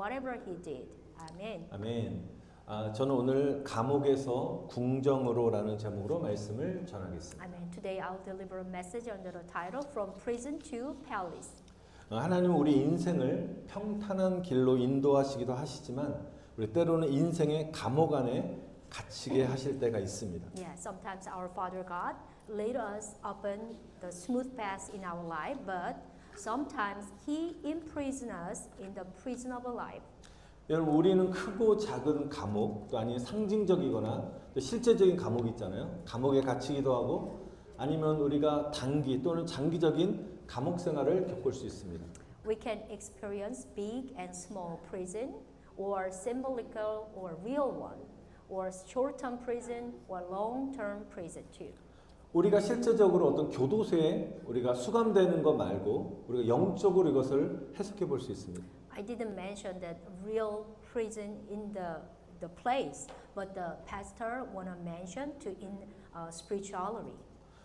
whatever he did. Amen. 아멘. 저는 오늘 감옥에서 궁정으로라는 제목으로 말씀을 전하겠습니다. Amen. Today I'll deliver a message under the title From Prison to Palace. 하나님은 우리 인생을 평탄한 길로 인도하시기도 하시지만 우리 때로는 인생의 감옥 안에 갇히게 하실 때가 있습니다. Yeah, sometimes our Father God lead us upon the smooth path in our life, but sometimes He imprison us in the prison of a life. 여러분 우리는 크고 작은 감옥 또 아니면 상징적이거나 또 실제적인 감옥이 있잖아요. 감옥에 갇히기도 하고 아니면 우리가 단기 또는 장기적인 감옥 생활을 겪을 수 있습니다. We can experience big and small prison, or symbolical or real one, or short-term prison or long-term prison too. 우리가 실제적으로 어떤 교도소에 우리가 수감되는 것 말고 우리가 영적으로 이것을 해석해 볼 수 있습니다. I didn't mention that real prison in the place, but the pastor wanna mention to in spirituality.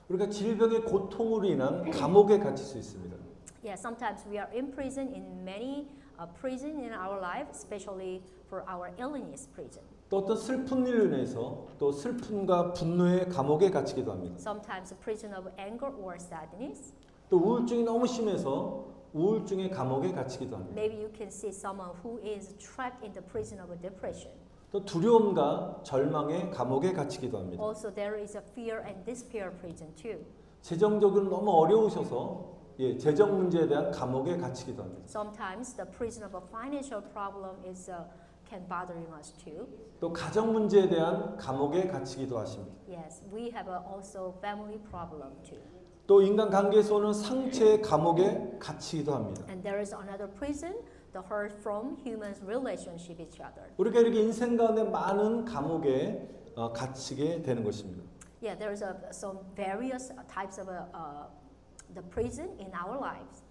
우리가 질병의 고통으로 인한 감옥에 갇힐 수 있습니다. Yeah, sometimes we are in prison in many prison in our life, especially for our illness prison. 또 어떤 슬픈 일로 인해서 또 슬픔과 분노의 감옥에 갇히기도 합니다. Sometimes a prison of anger or sadness. 또 우울증이 너무 심해서 우울증의 감옥에 갇히기도 합니다. Maybe you can see someone who is trapped in the prison of a depression. 또 두려움과 절망의 감옥에 갇히기도 합니다. Also, there is a fear and despair prison too. 재정적으로 너무 어려우셔서 재정 문제에 대한 감옥에 갇히기도 합니다. Sometimes the prison of a financial problem is can bothering us too. 또 가정 문제에 대한 감옥에 갇히기도 하십니다. Yes, we have also family problem too. 또 인간 관계에서 오는 상처의 감옥에 갇히기도 합니다. And there is another prison, the hurt from humans' relationship each other. 우리가 이렇게 인생 가운데 많은 감옥에 갇히게 되는 것입니다. Yeah, there is some various types of the prison in our lives.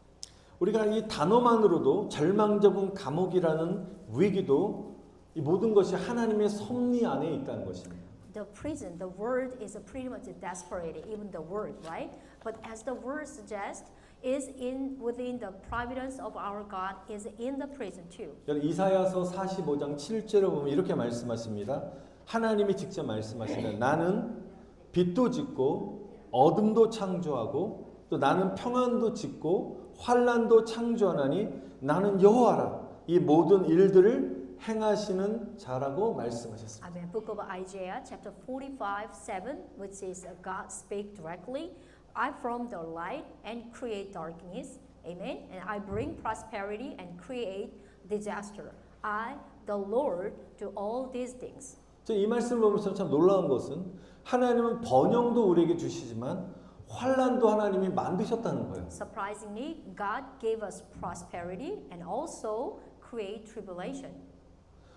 우리가 이 단어만으로도 절망적인 감옥이라는 위기도 이 모든 것이 하나님의 섭리 안에 있다는 것입니다. The prison, the word is pretty much desperate, even the word, right? But as the word suggests, is in within the providence of our God, is in the prison too. 이사야서 45장 7절에 보면 이렇게 말씀하십니다. 하나님이 직접 말씀하시는 나는 빛도 짓고 어둠도 창조하고 또 나는 평안도 짓고 환란도 창조하나니 나는 여호와라. 이 모든 일들을 행하시는 자라고 말씀하셨습니다. Amen. Book of Isaiah, chapter 45:7, which is God speak directly. I form the light and create darkness. Amen. And I bring prosperity and create disaster. I, the Lord, do all these things. 이 말씀을 보면서 참 놀라운 것은 하나님은 번영도 우리에게 주시지만 환란도 하나님이 만드셨다는 거예요. Surprisingly, God gave us prosperity and also create tribulation.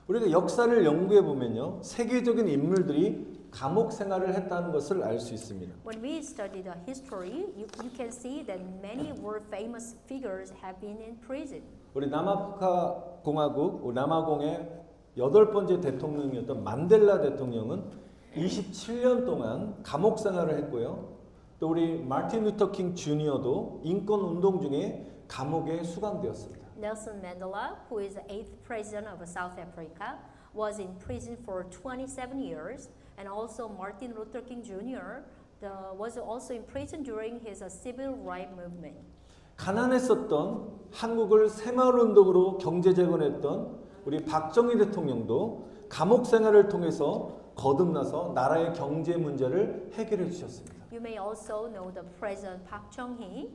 우리가 역사를 연구해 보면요, 세계적인 인물들이 감옥 생활을 했다는 것을 알 수 있습니다. When we study the history, you can see that many world famous figures have been in prison. 우리 남아프리카 공화국 남아공의 8번째 대통령이었던 만델라 대통령은 27년 동안 감옥 생활을 했고요. 또 우리 마틴 루터 킹 주니어도 인권 운동 중에 감옥에 수감되었습니다. Nelson Mandela, who is the 8th president of South Africa, was in prison for 27 years, and also Martin Luther King Jr. Was also in prison during his civil rights movement. 가난했었던 한국을 새마을운동으로 경제 재건했던 우리 박정희 대통령도 감옥 생활을 통해서 거듭나서 나라의 경제 문제를 해결해 주셨습니다. You may also know the President Park Chung-hee,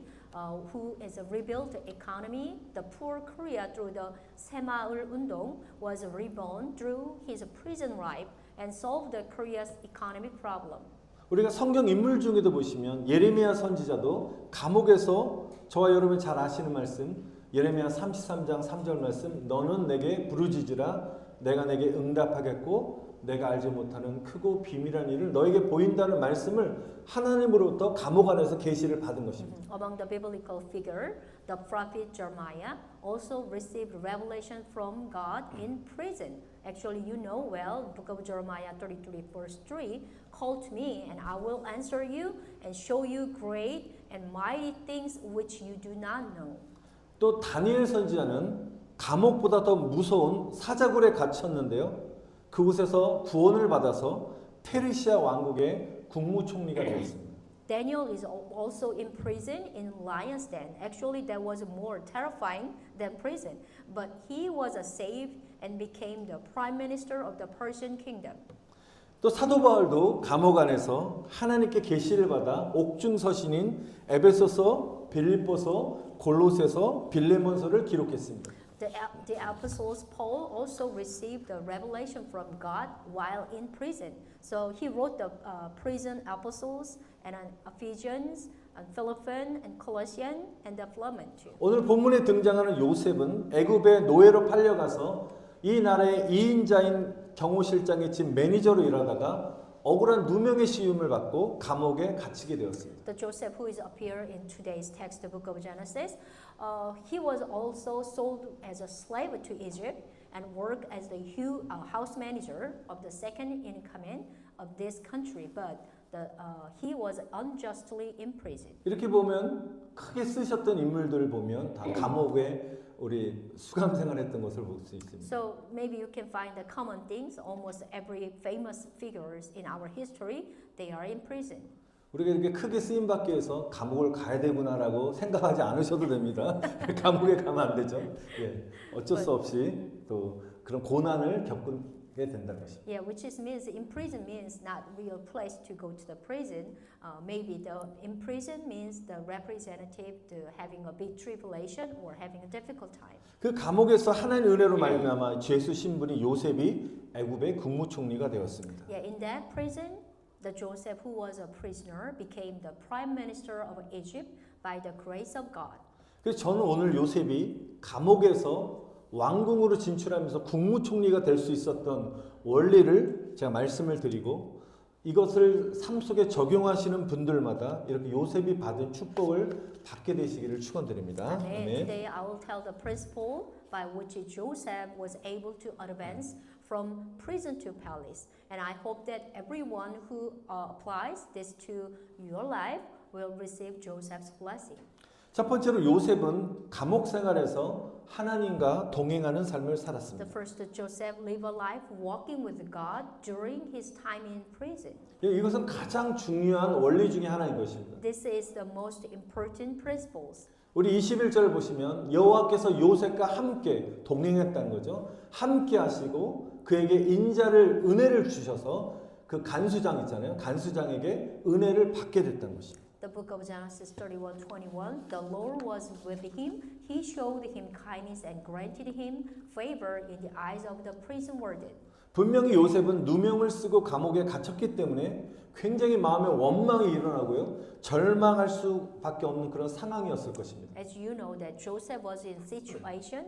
who has rebuilt the economy. The poor Korea through the 새마을 운동 was reborn through his prison life and solved the Korea's economic problem. 우리가 성경 인물 중에도 보시면 예레미야 선지자도 감옥에서 저와 여러분이 잘 아시는 말씀 예레미야 33장 3절 말씀 너는 내게 부르짖으라 내가 내게 응답하겠고 내가 알지 못하는 크고 비밀한 일을 너에게 보인다는 말씀을 하나님으로부터 감옥 안에서 계시를 받은 것입니다. Among the biblical figure, the prophet Jeremiah also received revelation from God in prison. Actually, you know well, book of Jeremiah 33 verse 3, call to me and I will answer you and show you great and mighty things which you do not know. 또 다니엘 선지자는 감옥보다 더 무서운 사자굴에 갇혔는데요. 그곳에서 구원을 받아서 페르시아 왕국의 국무총리가 되었습니다. Daniel is also in prison in lion's den. Actually, that was more terrifying than prison. But he was saved and became the prime minister of the Persian kingdom. 또 사도 바울도 감옥 안에서 하나님께 계시를 받아 옥중 서신인 에베소서, 빌립보서, 골로새서, 빌레몬서를 기록했습니다. The apostles Paul also received the revelation from God while in prison. So he wrote the prison epistles and Ephesians, and Philippians, and Colossians, and the Philemon too. 오늘 본문에 등장하는 요셉은 애굽의 노예로 팔려가서 이 나라의 2인자인 경호실장의 집 매니저로 일하다가 억울한 누명의 시움을 받고 감옥에 갇히게 되었습니다. The Joseph who is appear in today's text, the book of Genesis, he was also sold as a slave to Egypt and worked as the house manager of the second in command of this country. But he was unjustly imprisoned. 이렇게 보면 크게 쓰셨던 인물들을 보면 다 감옥에 우리 수감 생활했던 것을 볼 수 있습니다. So maybe you can find the common things. Almost every famous figures in our history, they are in prison. 우리가 이렇게 크게 쓰임 받기 위해서 감옥을 가야 되구나라고 생각하지 않으셔도 됩니다. 감옥에 가면 안 되죠. 예, 어쩔 수 없이 또 그런 고난을 겪게 된다는 것입니다. Yeah, which is means in prison means not real place to go to the prison. Maybe the in prison means the representative to having a big tribulation or having a difficult time. 그 감옥에서 하나님의 은혜로 말미암아 죄수 신분이 요셉이 애굽의 국무총리가 되었습니다. Yeah, in that prison, the Joseph who was a prisoner became the prime minister of Egypt by the grace of God. 그래서 저는 오늘 요셉이 감옥에서 왕궁으로 진출하면서 국무총리가 될 수 있었던 원리를 제가 말씀을 드리고 이것을 삶 속에 적용하시는 분들마다 이렇게 요셉이 받은 축복을 받게 되시기를 축원드립니다. Amen. Today I will tell the principle by which Joseph was able to advance from prison to palace. And I hope that everyone who applies this to your life will receive Joseph's blessing. 첫 번째로 요셉은 감옥 생활에서 하나님과 동행하는 삶을 살았습니다. The first, Joseph lived a life walking with God during his time in prison. 이것은 가장 중요한 원리 중에 하나인 것입니다. This is the most important principles. 우리 21절 보시면 여호와께서 요셉과 함께 동행했다는 거죠. 함께 하시고 그에게 인자를 은혜를 주셔서 그 간수장 있잖아요. 간수장에게 은혜를 받게 됐다는 것입니다. The book of Genesis 31:21, the Lord was with him. He showed him kindness and granted him favor in the eyes of the prison warden. 분명히 요셉은 누명을 쓰고 감옥에 gat혔기 때문에 굉장히 마음에 원망이 일어나고요. 절망할 수밖에 없는 그런 상황이었을 것입니다. As you know that Joseph was in a situation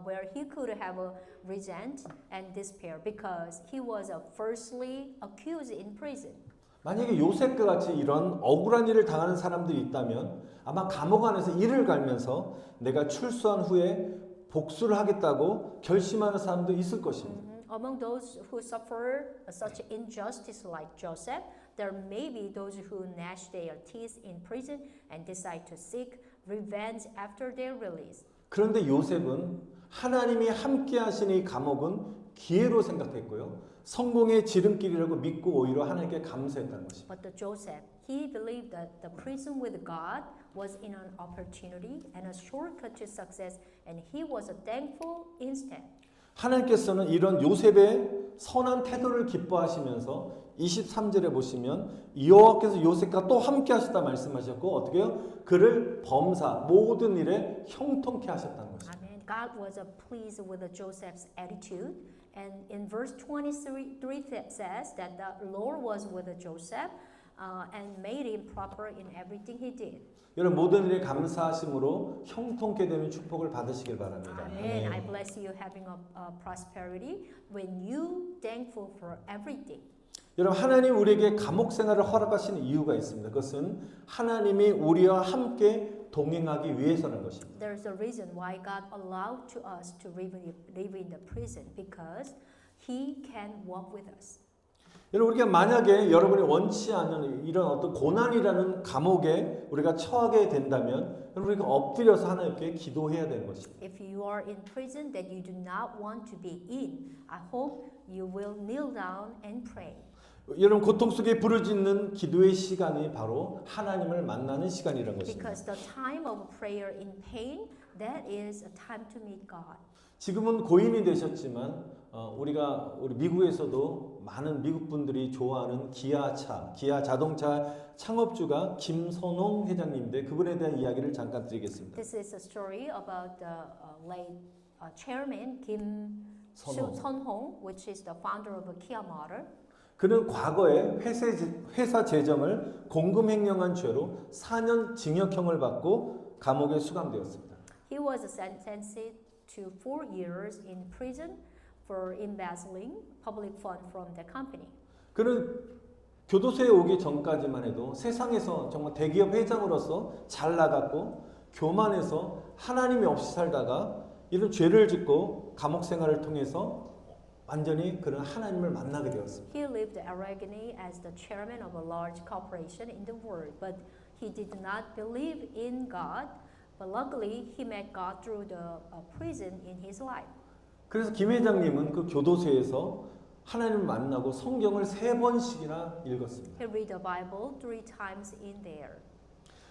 where he could have resent and despair because he was firstly accused in prison. 만약에 요셉과 같이 이런 억울한 일을 당하는 사람들이 있다면 아마 감옥 안에서 이를 갈면서 내가 출소한 후에 복수를 하겠다고 결심하는 사람도 있을 것입니다. Among those who suffer such injustice like Joseph, there may be those who gnash their teeth in prison and decide to seek revenge after their release. 그런데 요셉은 하나님이 함께 하신 이 감옥은 기회로 생각했고요. 성공의 지름길이라고 믿고 오히려 하나님께 감사했다는 것입니다. But the Joseph, he believed that the prison with God was in an opportunity and a shortcut to success, and he was thankful instead. 하나님께서는 이런 요셉의 선한 태도를 기뻐하시면서 23절에 보시면 여호와께서 요셉과 또 함께 하셨다 말씀하셨고 어떻게요? 그를 범사 모든 일에 형통케 하셨다는 것입니다. Amen. God was pleased with Joseph's attitude, and in verse 23 says that the Lord was with Joseph and made him proper in everything he did. 여러분 모든 일에 감사하심으로 형통케 되는 축복을 받으시길 바랍니다. Amen. I bless you having a prosperity when you thankful for everything. 여러분 하나님 우리에게 감옥 생활을 허락하시는 이유가 있습니다. 그것은 하나님이 우리와 함께 동행하기 위해서는 것입니다. There's a reason why God allowed to us to live in the prison because He can walk with us. 여러분 우리가 만약에 여러분이 원치 않는 이런 어떤 고난이라는 감옥에 우리가 처하게 된다면 여러분 우리가 엎드려서 하나님께 기도해야 되는 것입니다. If you are in prison that you do not want to be in, I hope you will kneel down and pray. 여러분 고통 속에 부르짖는 기도의 시간이 바로 하나님을 만나는 시간이라는 것입니다. Because the time of prayer in pain, that is a time to meet God. 지금은 고인이 되셨지만 우리 미국에서도 많은 미국 분들이 좋아하는 기아 자동차 창업주가 김선홍 회장님인데 그분에 대한 이야기를 잠깐 드리겠습니다. This is a story about the late chairman Kim 선홍. Son-hong, which is the founder of Kia Motor. 그는 과거에 회사 재정을 공금 횡령한 죄로 4년 징역형을 받고 감옥에 수감되었습니다. He was sentenced to 4 years in prison for embezzling public fund from the company. 그는 교도소에 오기 전까지만 해도 세상에서 정말 대기업 회장으로서 잘 나갔고 교만해서 하나님이 없이 살다가 이런 죄를 짓고 감옥 생활을 통해서 완전히 그런 하나님을 만나게 되었습니다. He lived arrogantly as the chairman of a large corporation in the world, but he did not believe in God. But luckily, he met God through the prison in his life. 그래서 김 회장님은 그 교도소에서 하나님을 만나고 성경을 3번씩이나 읽었습니다. He read the Bible 3 times in there.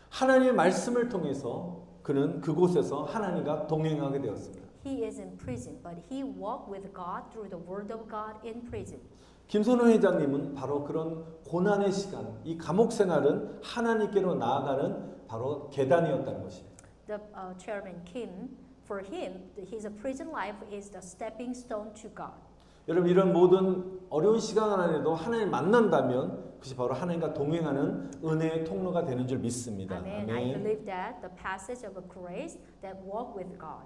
하나님의 말씀을 통해서 그는 그곳에서 하나님과 동행하게 되었습니다. He is in prison, but he walked with God through the Word of God in prison. 김선호 회장님은 바로 그런 고난의 시간, 이 감옥 생활은 하나님께로 나아가는 바로 계단이었다는 것입니다. The chairman Kim, for him, his prison life is the stepping stone to God. 여러분 이런 모든 어려운 시간 안에도 하나님 만난다면 그것이 바로 하나님과 동행하는 은혜의 통로가 되는 줄 믿습니다. Amen. I believe that the passage of grace that walk with God.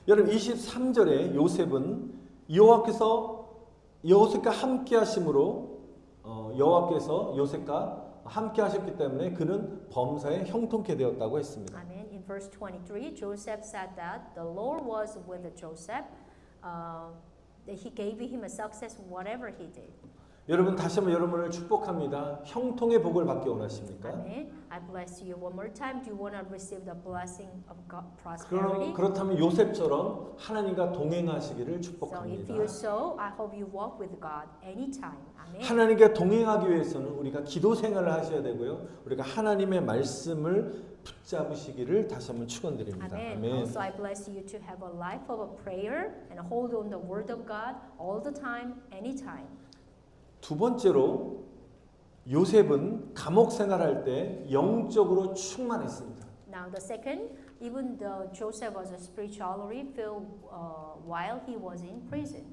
여러분 23절에 요셉은 여호와께서 함께 하심으로 여호와께서 요셉과 함께 하셨기 때문에 그는 범사에 형통케 되었다고 했습니다. Amen. In verse 23, Joseph said that the Lord was with Joseph. That he gave him a success whatever he did. 여러분 다시 한번 여러분을 축복합니다. 형통의 복을 받기 원하십니까? Amen. I bless you one more time. Do you want to receive the blessing of God, prosperity? 그렇다면 요셉처럼 하나님과 동행하시기를 So if 축복합니다. you so, I hope you walk with God anytime. Amen. 하나님과 동행하기 위해서는 우리가 기도 생활을 하셔야 되고요. 우리가 하나님의 말씀을 붙잡으시기를 다시 한번 축원드립니다. Amen. 아멘. Also, I bless you to have a life of a prayer and hold on the word of God all the time, anytime. 두 번째로 요셉은 감옥 생활할 때 영적으로 충만했습니다. Now the second, even though Joseph was spiritually filled while he was in prison.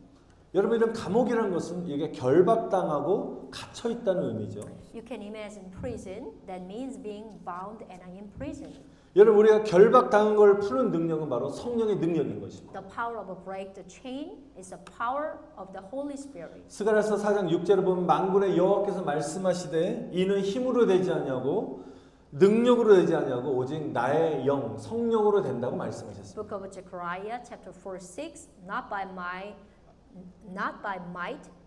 여러분 이런 감옥이라는 것은 이게 결박당하고 갇혀 있다는 의미죠. You can imagine prison. That means being bound and in prison. 여러분 우리가 결박당한 걸 푸는 능력은 바로 성령의 능력인 것입니다. The power of a break the chain is the power of the Holy Spirit. 스가랴서 4장 6절에 보면 만군의 여호와께서 말씀하시되 이는 힘으로 되지 않냐고 능력으로 되지 않냐고 오직 나의 영 성령으로 된다고 말씀하셨습니다. Book of Zechariah chapter 4:6 not by might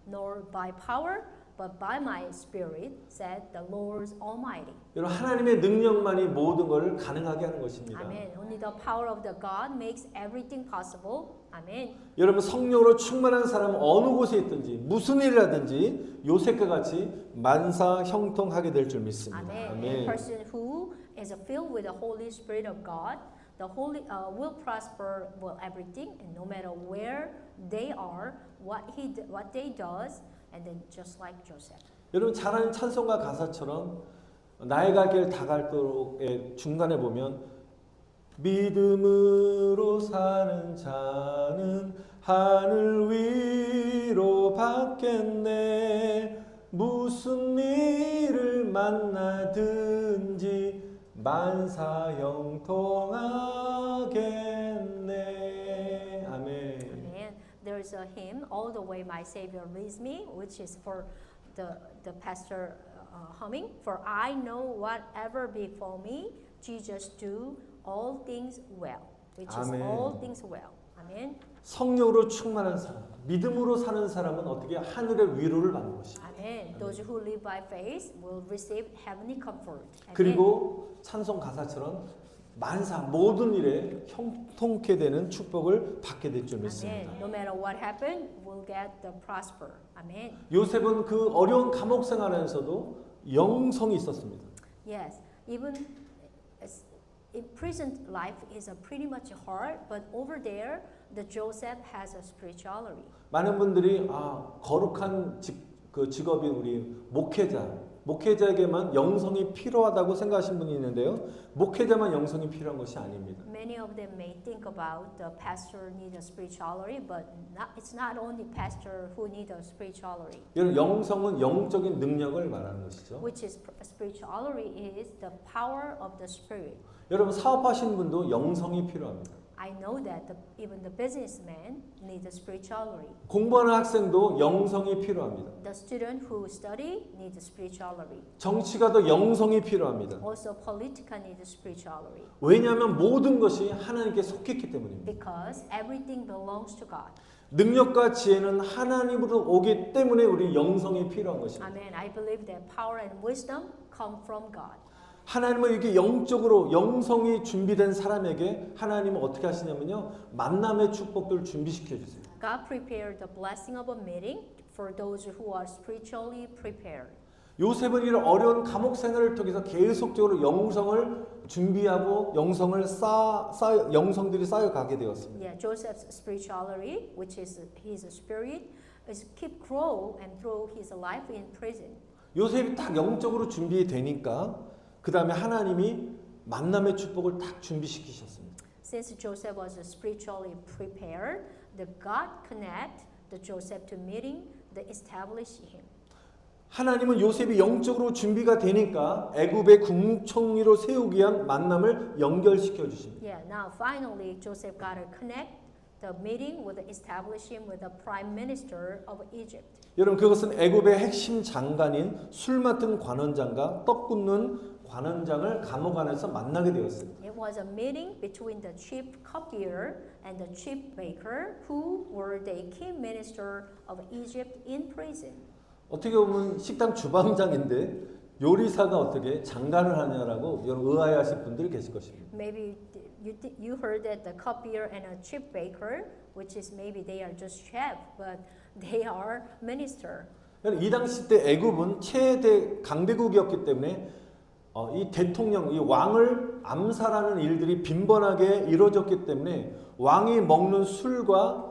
nor by power but by my spirit said the Lord Almighty. 여러분 하나님의 능력만이 모든 것을 가능하게 하는 것입니다. Amen. Only the power of the God makes everything possible. Amen. 여러분 성령으로 충만한 사람은 어느 곳에 있든지 무슨 일을 하든지 요셉과 같이 만사 형통하게 될 줄 믿습니다. Amen. A person who is filled with the Holy Spirit of God, the Holy will prosper well everything, and no matter where they are, what they does, and then just like Joseph. 여러분 잘 아는 찬송가 가사처럼 나의 갈 길 다 갈도록의 중간에 보면 믿음으로 사는 자는 하늘 위로 받겠네 무슨 일을 만나든지 만사 형통하겠네 아멘. Amen. There's a hymn, All the Way My Savior Leads Me, which is for the pastor humming. For I know whatever befall me, Jesus do all things well, which is Amen. all things well. Amen. 성령으로 충만한 사람, 믿음으로 사는 사람은 어떻게 하늘의 위로를 받는 것입니다. Amen. Those who live by faith will receive heavenly comfort. Amen. 그리고 찬송 가사처럼 만사 모든 일에 형통케 되는 축복을 받게 될 줄 믿습니다. Amen. No matter what happened, we'll get the prosper. Amen. 요셉은 그 어려운 감옥 생활에서도 영성이 있었습니다. Yes, even as in prison life is a pretty much hard, but over there, the Joseph has a spirituality. 많은 분들이 거룩한 직업인 우리 목회자에게만 영성이 필요하다고 생각하시는 분이 있는데요. 목회자만 영성이 필요한 것이 아닙니다. Many of them may think about the pastor need a spirituality, but it's not only pastor who need a spirituality. 여러분 영성은 영적인 능력을 말하는 것이죠. Which is spirituality is the power of the spirit. 여러분 사업하시는 분도 영성이 필요합니다. I know that even the businessman needs a spirituality. 공부하는 학생도 영성이 필요합니다. The student who study needs a spirituality. 정치가도 영성이 필요합니다. Also, political needs a spirituality. 왜냐하면 모든 것이 하나님께 속했기 때문입니다. Because everything belongs to God. 능력과 지혜는 하나님으로 오기 때문에 우리 영성이 필요한 것입니다. Amen. I believe that power and wisdom come from God. 하나님은 이렇게 영적으로 영성이 준비된 사람에게 하나님은 어떻게 하시냐면요. 만남의 축복들을 준비시켜 주세요. God prepared the blessing of a meeting for those who are spiritually prepared. 요셉은 이런 어려운 감옥 생활을 통해서 계속적으로 영성을 준비하고 영성들이 쌓여가게 되었습니다. Yeah, Joseph's spirituality, which is his spirit, is keep grow and through his life in prison. 요셉이 딱 영적으로 준비되니까 그 다음에 하나님이 만남의 축복을 딱 준비시키셨습니다. Since Joseph was spiritually prepared, the God connect the Joseph to meeting, the establish him. 하나님은 요셉이 영적으로 준비가 되니까 애굽의 국무총리로 세우기 위한 만남을 연결시켜 주십니다. Yeah, now finally Joseph got to connect the meeting with establish him with the prime minister of Egypt. 여러분 그것은 애굽의 핵심 장관인 술 맡은 관원장과 떡 굽는 관원장을 감옥 안에서 만나게 되었습니다. It was a meeting between the chief cupbearer and the chief baker, who were the king minister of Egypt in prison. 어떻게 보면 식당 주방장인데 요리사가 어떻게 장관을 하냐라고 여러분 의아해하실 분들이 계실 것입니다. Maybe you heard that the cupbearer and a chief baker, which is maybe they are just chef, but they are minister. 이 당시 때 애굽은 최대 강대국이었기 때문에 이 대통령, 이 왕을 암살하는 일들이 빈번하게 이루어졌기 때문에 왕이 먹는 술과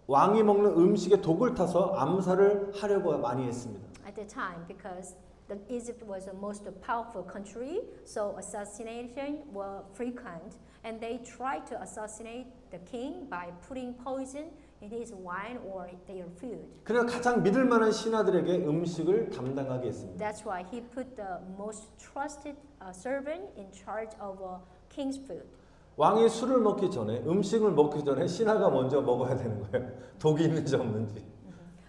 왕이 먹는 음식에 독을 타서 암살을 하려고 많이 했습니다. At the time, because Egypt was the most powerful country, so assassination were frequent, and they tried to assassinate the king by putting poison in his wine or their food. 그래서 가장 믿을 만한 신하들에게 음식을 담당하게 했습니다. That's why he put the most trusted servant in charge of king's food. 왕이 술을 먹기 전에 음식을 먹기 전에 신하가 먼저 먹어야 되는 거예요. 독이 있는지 없는지.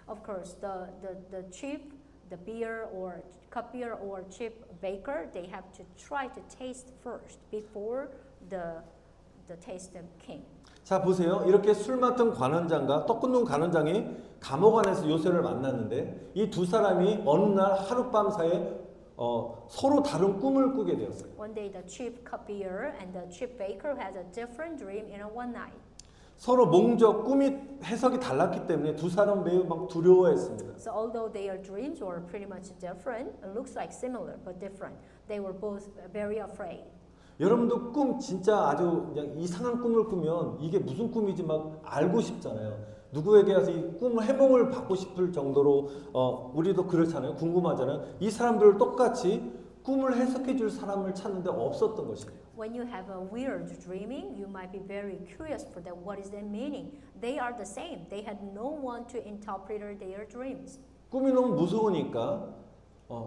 Of course, the chief, the beer or cupbearer or chief baker, they have to try to taste first before the taste of king. 자 보세요. 이렇게 술 맡은 관원장과 떡 굽는 관원장이 감옥 안에서 요셉을 만났는데 이 두 사람이 어느 날 하룻밤 사이에 서로 다른 꿈을 꾸게 되었어요. One day, the chief cupbearer and the chief baker had a different dream in one night. 서로 목적, 꿈이 해석이 달랐기 때문에 두 사람 매우 막 두려워했습니다. So although their dreams were pretty much different, it looks like similar but different. They were both very afraid. 여러분도 꿈 진짜 아주 그냥 이상한 꿈을 꾸면 이게 무슨 꿈인지 막 알고 싶잖아요. 누구에게 와서 이 꿈을 해몽을 받고 싶을 정도로 우리도 그렇잖아요. 궁금하잖아요. 이 사람들을 똑같이 꿈을 해석해 줄 사람을 찾는데 없었던 것입니다. When you have a weird dreaming, you might be very curious for that. What is that meaning? They are the same. They had no one to interpret their dreams. 꿈이 너무 무서우니까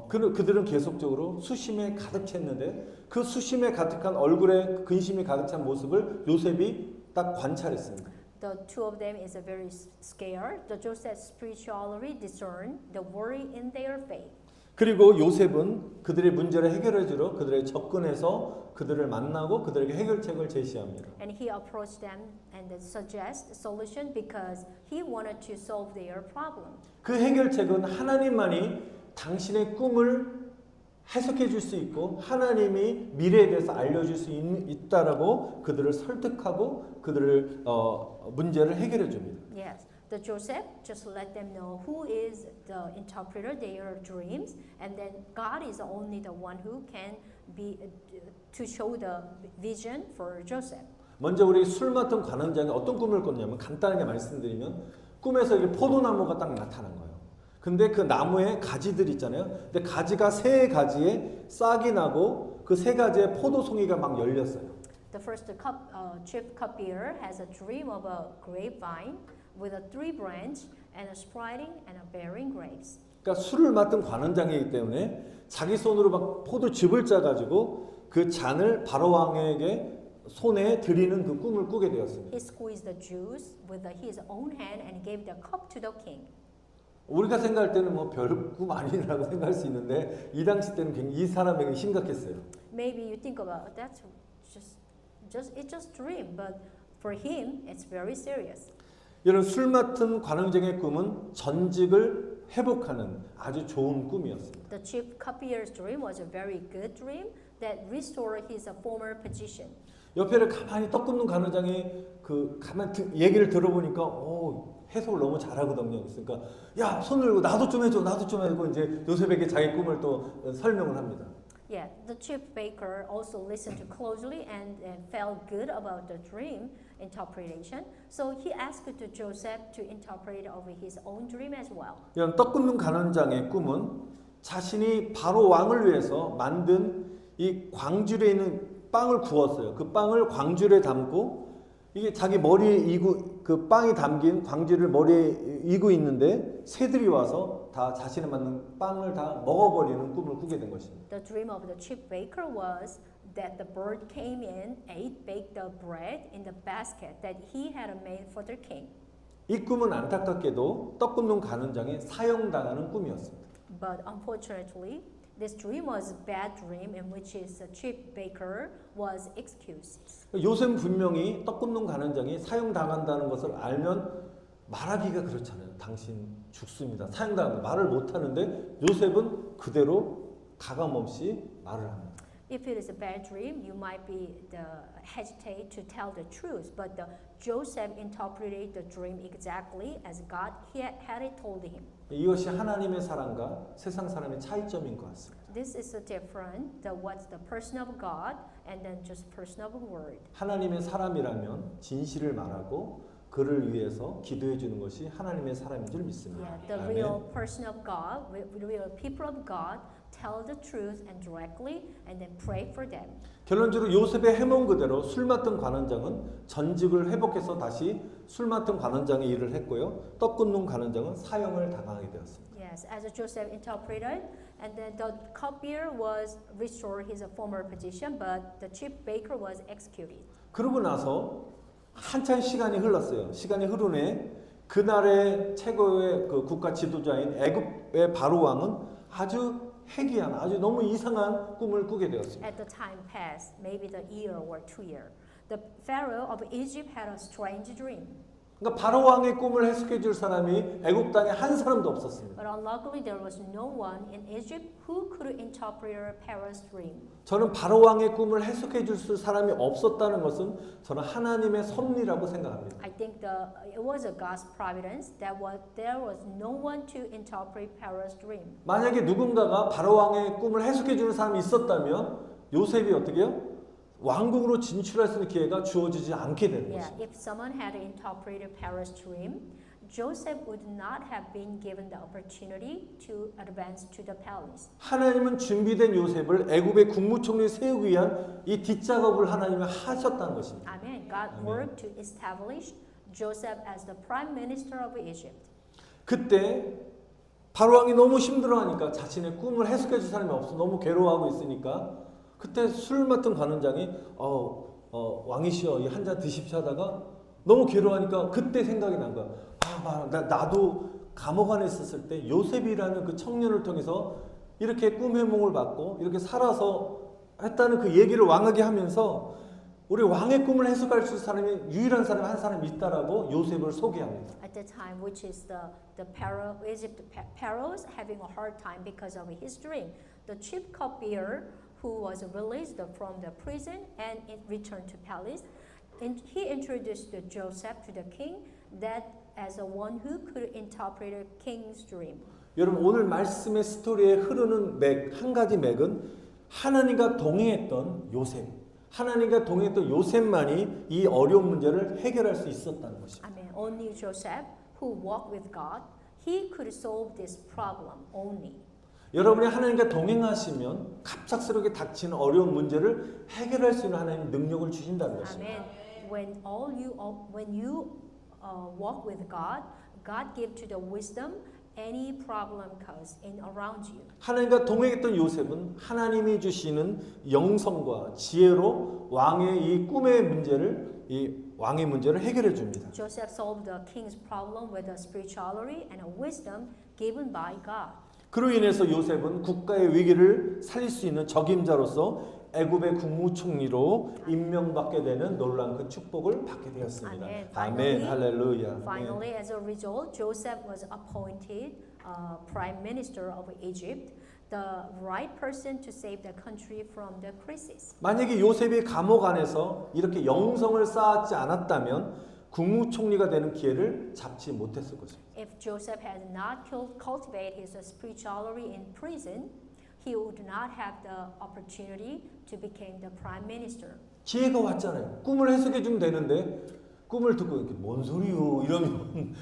그들은 계속적으로 수심에 가득 찼는데 그 수심에 가득한 얼굴에 근심이 가득 찬 모습을 요셉이 딱 관찰했습니다. The two of them is very scared. The Joseph spiritually discerned the worry in their faith. 그리고 요셉은 그들의 문제를 해결해 주러 그들에게 접근해서 그들을 만나고 그들에게 해결책을 제시합니다. And he approached them and then suggest a solution because he wanted to solve their problem. 그 해결책은 하나님만이 당신의 꿈을 해석해 줄 수 있고 하나님이 미래에 대해서 알려줄 수 있다라고 그들을 설득하고 그들을 문제를 해결해 줍니다. Yes, the Joseph just let them know who is the interpreter their dreams, and then God is only the one who can be to show the vision for Joseph. 먼저 우리 술 맡은 관원장이 어떤 꿈을 꿨냐면 간단하게 말씀드리면 꿈에서 이게 포도나무가 딱 나타난 거예요. 근데 그 나무에 가지들 있잖아요. 근데 가지가 세 가지에 싹이 나고 그 세 가지에 포도송이가 막 열렸어요. The first chief cupbearer has a dream of a grapevine with a three branch and a sprouting and a bearing grapes. 그러니까 술을 맡은 관원장이기 때문에 자기 손으로 막 포도즙을 짜가지고 그 잔을 바로 왕에게 손에 드리는 그 꿈을 꾸게 되었습니다. He squeezed the juice with his own hand and gave the cup to the king. 우리가 생각할 때는 뭐 별꿈 아니라고 생각할 수 있는데 이 당시 때는 굉장히 이 사람에게 심각했어요. Maybe you think about that's it's just dream, but for him it's very serious. 여러분 술 맡은 관원장의 꿈은 전직을 회복하는 아주 좋은 꿈이었습니다. The chief cupbearer's dream was a very good dream that restored his former position. 옆에를 가만히 떡 굽는 관원장이 그 가만 얘기를 들어보니까 해석을 너무 잘하거든요. 그러니까 야 손을 들고 나도 좀 해줘, 나도 좀 해주고 이제 요셉에게 자기 꿈을 또 설명을 합니다. Yeah, the chief baker also listened to closely and felt good about the dream interpretation. So he asked to Joseph to interpret over his own dream as well. 이런 떡 굽는 관원장의 꿈은 자신이 바로 왕을 위해서 만든 이 광주리에 있는 빵을 구웠어요. 그 빵을 광주리에 담고 이게 자기 머리에 이고 그 빵이 담긴 광주를 머리에 이고 있는데 새들이 와서 다 자신에 맞는 빵을 다 먹어버리는 꿈을 꾸게 된 것입니다. The dream of the chief baker was that the bird came in, ate, baked the bread in the basket that he had made for the king. 이 꿈은 안타깝게도 떡 굽는 관원장이 사형당하는 꿈이었습니다. But unfortunately, this dream was a bad dream in which his chief baker was excused. 요셉은 분명히 떡 굽는 관원장이 사형당한다는 것을 알면 말하기가 그렇잖아요. 당신 죽습니다. 사형당한다. 말을 못하는데 요셉은 그대로 가감없이 말을 합니다. If it is a bad dream, you might be hesitate to tell the truth. But Joseph interpreted the dream exactly as God had told him. 이것이 하나님의 사랑과 세상 사람의 차이점인 것 같습니다. This is different than what's the person of God and then just person of word. 하나님의 사람이라면 진실을 말하고 그를 위해서 기도해 주는 것이 하나님의 사람인 줄 믿습니다. Yeah, the 아멘. real person of God, real people of God, tell the truth and directly, and then pray for them. 결론적으로 요셉의 해몽 그대로 술 맡은 관원장은 전직을 회복해서 다시 술 맡은 관원장의 일을 했고요. 떡 굽는 관원장은 사형을 당하게 되었습니다. Yes, as Joseph interpreted, and then the cupbearer was restored his former position, but the chief baker was executed. 그러고 나서 한참 시간이 흘렀어요. 시간이 흐른 후에 그날의 최고의 그 국가 지도자인 애굽의 바로 왕은 아주 해기한, 아주 너무 이상한 꿈을 꾸게 되었습니다. At the time passed, maybe the year or 2 years, the Pharaoh of Egypt had a strange dream. 그러니까 바로 왕의 꿈을 해석해 줄 사람이 애굽 땅에 한 사람도 없었습니다. But unluckily, there was no one in Egypt who could interpret Pharaoh's dream. 저는 바로 왕의 꿈을 해석해 줄 사람이 없었다는 것은 저는 하나님의 섭리라고 생각합니다. I think it was a God's providence that there was no one to interpret Pharaoh's dream. 만약에 누군가가 바로 왕의 꿈을 해석해 주는 사람이 있었다면 요셉이 어떻게 해요? 왕국으로 진출할 수 있는 기회가 주어지지 않게 되는 Yeah, 것입니다. if someone had interpreted Pharaoh's dream, Joseph would not have been given the opportunity to advance to the palace. 하나님은 준비된 요셉을 애굽의 국무총리 세우기 위한 이 뒷작업을 하나님이 하셨다는 것입니다. Amen. God Amen. worked to establish Joseph as the prime minister of Egypt. 그때 바로 왕이 너무 힘들어하니까 자신의 꿈을 해석해 줄 사람이 없어 너무 괴로워하고 있으니까 그때 술 맡은 관원장이 왕이시여 이 한 잔 드십시오 하다가 너무 괴로워하니까 그때 생각이 난 거야. 나도 감옥 안에 있었을 때 요셉이라는 그 청년을 통해서 이렇게 꿈 해몽을 받고 이렇게 살아서 했다는 그 얘기를 왕에게 하면서 우리 왕의 꿈을 해석할 수 있는 사람이 유일한 사람이 한 사람이 있다라고 요셉을 소개합니다. At the time, which is the Pharaoh, Egypt Pharaoh's having a hard time because of his dream. The chief cupbearer who was released from the prison and it returned to palace, and he introduced Joseph to the king that as a one who could interpret a king's dream. 여러분 오늘 말씀의 스토리에 흐르는 한 가지 맥은 하나님과 동행했던 요셉. 하나님과 동행했던 요셉만이 이 어려운 문제를 해결할 수 있었다는 것입니다. Amen. Only Joseph, who walked with God, he could solve this problem only. 여러분이 하나님과 동행하시면 갑작스럽게 닥치는 어려운 문제를 해결할 수 있는 하나님 능력을 주신다는 것입니다. Amen. When you walk with God, God give to the wisdom any problem caused in around you. 하나님과 동행했던 요셉은 하나님이 주시는 영성과 지혜로 왕의 이 꿈의 문제를 왕의 문제를 해결해 줍니다. Joseph solved the king's problem with a spirituality and a wisdom given by God. 그로 인해서 요셉은 국가의 위기를 살릴 수 있는 적임자로서 애굽의 국무총리로 임명받게 되는 놀라운 그 축복을 받게 되었습니다. 아멘, 할렐루야. Finally, as a result, Joseph was appointed prime minister of Egypt, the right person to save the country from the crisis. 만약에 요셉이 감옥 안에서 이렇게 영성을 쌓지 않았다면 국무총리가 되는 기회를 잡지 못했을 것입니다. If Joseph had not cultivated his spirituality in prison, he would not have the opportunity to become the prime minister. 기회가 왔잖아요. 꿈을 해석해 주면 되는데 꿈을 듣고 이렇게 뭔 소리요 이러면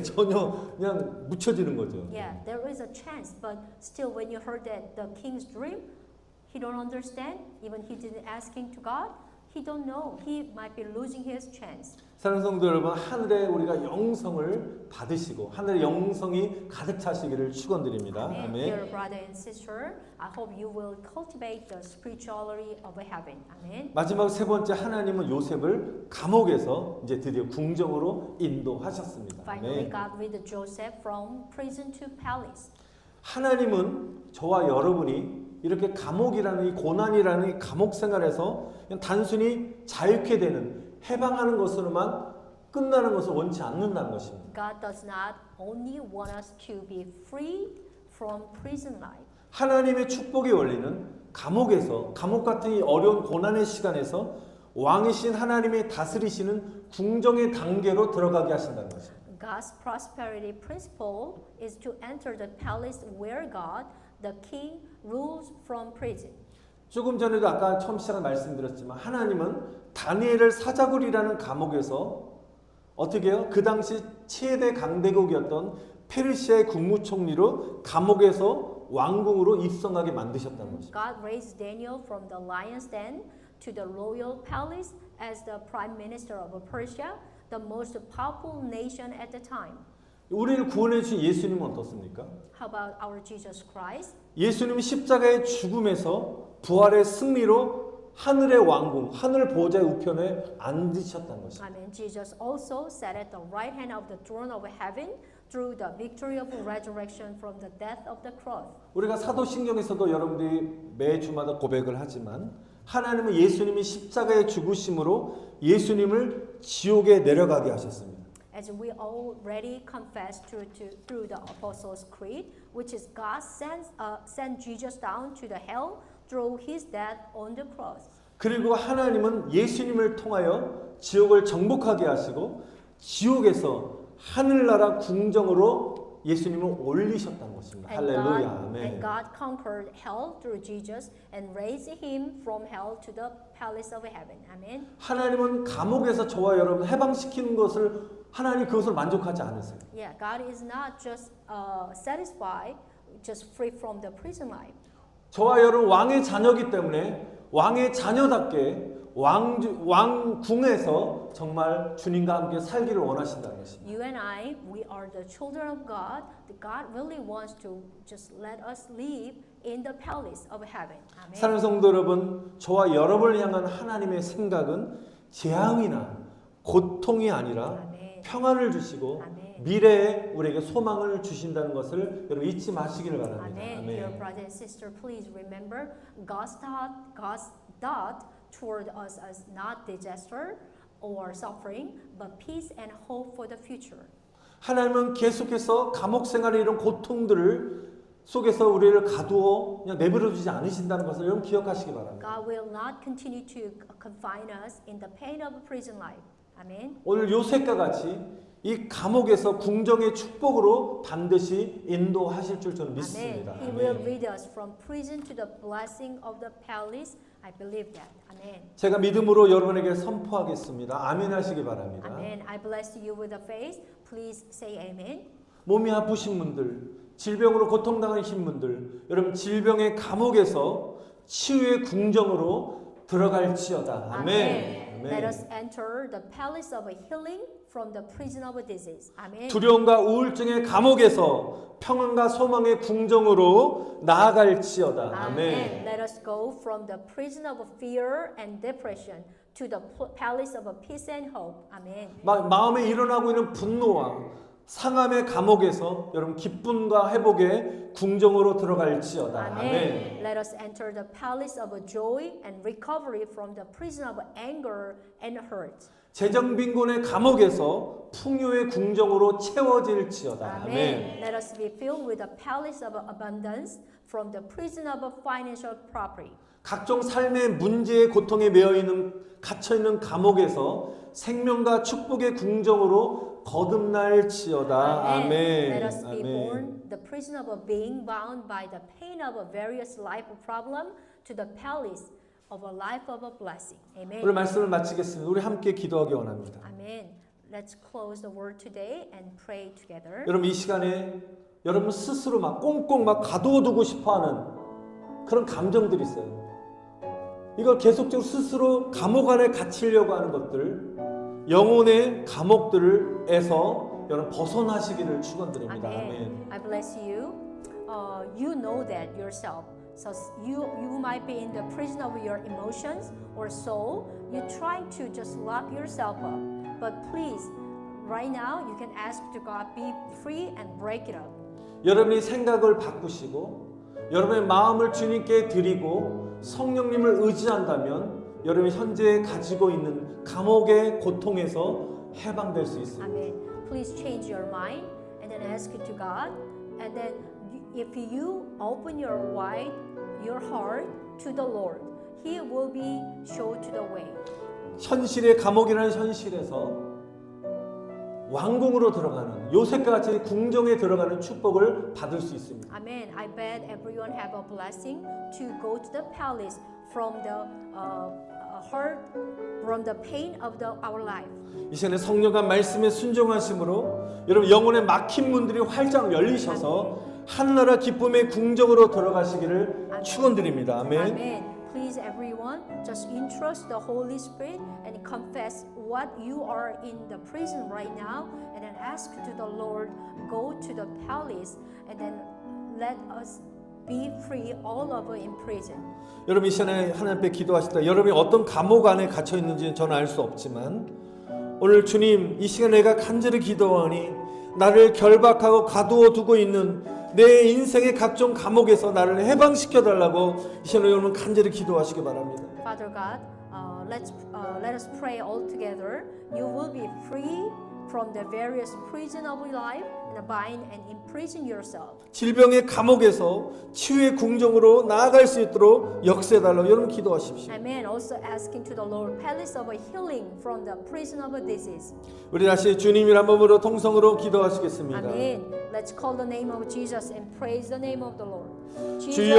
전혀 그냥 묻혀지는 거죠. Yeah, there is a chance, but still, when you heard that the king's dream, he don't understand. Even he didn't asking to God, he don't know. He might be losing his chance. 사랑하는 성도 여러분, 하늘에 우리가 영성을 받으시고 하늘의 영성이 가득 차시기를 축원드립니다. Amen. 아멘. Dear brother and sister, I hope you will cultivate the spirituality of heaven. Amen. 마지막 세 번째, 하나님은 요셉을 감옥에서 이제 드디어 궁정으로 인도하셨습니다. Finally, 아멘. God led Joseph from prison to palace. 하나님은 저와 여러분이 이렇게 감옥이라는 이 고난이라는 이 감옥 생활에서 그냥 단순히 자유케 되는 해방하는 것으로만 끝나는 것을 원치 않는다는 것입니다. God does not only want us to be free from prison life. 하나님의 축복의 원리는 감옥에서 감옥 같은 이 어려운 고난의 시간에서 왕이신 하나님의 다스리시는 궁정의 단계로 들어가게 하신다는 것입니다. God's prosperity principle is to enter the palace where God, the King, rules from prison. 조금 전에도 아까 처음 시작에 말씀드렸지만 하나님은 다니엘을 사자굴이라는 감옥에서 어떻게 해요? 그 당시 최대 강대국이었던 페르시아의 국무총리로 감옥에서 왕궁으로 입성하게 만드셨다는 것입니다. God raised Daniel from the lion's den to the royal palace as the prime minister of Persia, the most powerful nation at the time. 우리를 구원해 주신 예수님은 어떻습니까? How about our Jesus Christ? 예수님이 십자가의 죽음에서 부활의 승리로 하늘의 왕궁, 하늘 보좌의 우편에 앉으셨다는 것입니다. Amen. Jesus also sat at the right hand of the throne of heaven through the victory of resurrection from the death of the cross. 우리가 사도신경에서도 여러분들이 매주마다 고백을 하지만 하나님은 예수님이 십자가의 죽으심으로 예수님을 지옥에 내려가게 하셨습니다. As we already confessed through the Apostles' Creed, which is God sent Jesus down to the hell through his death on the cross. 그리고 하나님은 예수님을 통하여 지옥을 정복하게 하시고 지옥에서 하늘나라 궁정으로 예수님을 올리셨다는 것입니다. 할렐루야. 아멘. And God conquered hell through Jesus and raised him from hell to the palace of heaven. Amen. 하나님은 감옥에서 저와 여러분 해방시키는 것을 하나님 그것을 만족하지 않으세요. Yeah, God is not just satisfied, just free from the prison life. 저와 여러분 왕의 자녀이기 때문에 왕의 자녀답게 왕궁에서 정말 주님과 함께 살기를 원하신다는 것입니다. You and I, we are the children of God. God really wants to just let us live in the palace of heaven. Amen. 사랑하는 성도 여러분, 저와 여러분을 향한 하나님의 생각은 재앙이나 고통이 아니라 아멘. 평안을 주시고 아멘. 미래에 우리에게 소망을 주신다는 것을 여러분 잊지 마시기를 바랍니다. Amen. Dear brother and sister, please remember God's thought toward us as not disaster or suffering, but peace and hope for the future. 하나님은 계속해서 감옥 생활의 이런 고통들을 속에서 우리를 가두어 그냥 내버려두지 않으신다는 것을 여러분 기억하시기 바랍니다. God will not continue to confine us in the pain of a prison life. Amen. 오늘 요셉과 같이 이 감옥에서 궁정의 축복으로 반드시 인도하실 줄 저는 믿습니다. Amen. He will lead us from prison to the blessing of the palace. I believe that. Amen. 제가 믿음으로 여러분에게 선포하겠습니다. 아멘 하시기 바랍니다. Amen. I bless you with a faith. Please say amen. 몸이 아프신 분들, 질병으로 고통당하신 분들, 여러분 질병의 감옥에서 치유의 궁정으로 들어갈지어다. 아멘. Let us enter the palace of healing from the prison of disease. Amen. 두려움과 우울증의 감옥에서 평안과 소망의 궁정으로 나아갈지어다. 아멘. Let us go from the prison of fear and depression to the palace of peace and hope. Amen. 마음에 일어나고 있는 분노와 상함의 감옥에서 여러분 기쁨과 회복의 궁정으로 들어갈지어다. 아멘. Let us enter the palace of joy and recovery from the prison of anger and hurt. 재정 빈곤의 감옥에서 풍요의 궁정으로 채워질지어다. Amen. Let us be filled with the palace of abundance from the prison of financial property. 각종 삶의 문제의 고통에 갇혀 있는 감옥에서 생명과 축복의 궁정으로 거듭날지어다. 아멘. Let us be born the prison of being bound by the pain of a various life problem to the palace of a life of a blessing. Amen. 오늘 말씀을 마치겠습니다. 우리 함께 기도하기 원합니다. Amen. Let's close the word today and pray together. 여러분 이 시간에 여러분 스스로 막 꽁꽁 막 가둬두고 싶어하는 그런 감정들이 있어요. 이걸 계속적으로 스스로 감옥 안에 갇히려고 하는 것들, 영혼의 감옥들에서 여러분 벗어나시기를 축원드립니다. Amen. I bless you. You know that yourself. So you might be in the prison of your emotions or soul. You try to just lock yourself up. But please, right now you can ask to God, be free and break it up. 여러분이 생각을 바꾸시고 여러분의 마음을 주님께 드리고 성령님을 의지한다면 여러분이 현재 가지고 있는 감옥의 고통에서 해방될 수 있습니다. Amen. Please change your mind and then ask it to God. And then if you open your heart to the Lord, He will be shown to the way. 현실의 감옥이라는 현실에서 왕궁으로 들어가는 요셉과 같이 궁정에 들어가는 축복을 받을 수 있습니다. Amen. I bet everyone have a blessing to go to the palace from the hurt, from the pain of our life. 이 시간에 성령과 말씀에 순종하심으로 여러분 영혼의 막힌 문들이 활짝 열리셔서 하늘나라 기쁨의 궁정으로 들어가시기를 축원드립니다. 아멘. Amen. Please everyone just entrust the Holy Spirit and confess what you are in the prison right now and then ask to the Lord, go to the palace and then let us be free all over in prison. 여러분 이 시간에 하나님 앞에 기도하시다 여러분이 어떤 감옥 안에 갇혀 있는지는 저는 알 수 없지만 오늘 주님 이 시간에 내가 간절히 기도하니 나를 결박하고 가두어 두고 있는 내 인생의 각종 감옥에서 나를 해방시켜 달라고 이 시간에 여러분 간절히 기도하시기 바랍니다. Father God, let us pray all together. You will be free from the various prison of life and bind and imprison yourself. 질병의 감옥에서 치유의 궁정으로 나아갈 수 있도록 역사해 달라고 여러분 기도하십시오. Amen. Also asking to the Lord, palace of healing from the prison of disease. 우리 다시 주님을 한 몸으로 통성으로 기도하시겠습니다. Amen. Let's call the name of Jesus and praise the name of the Lord. 주여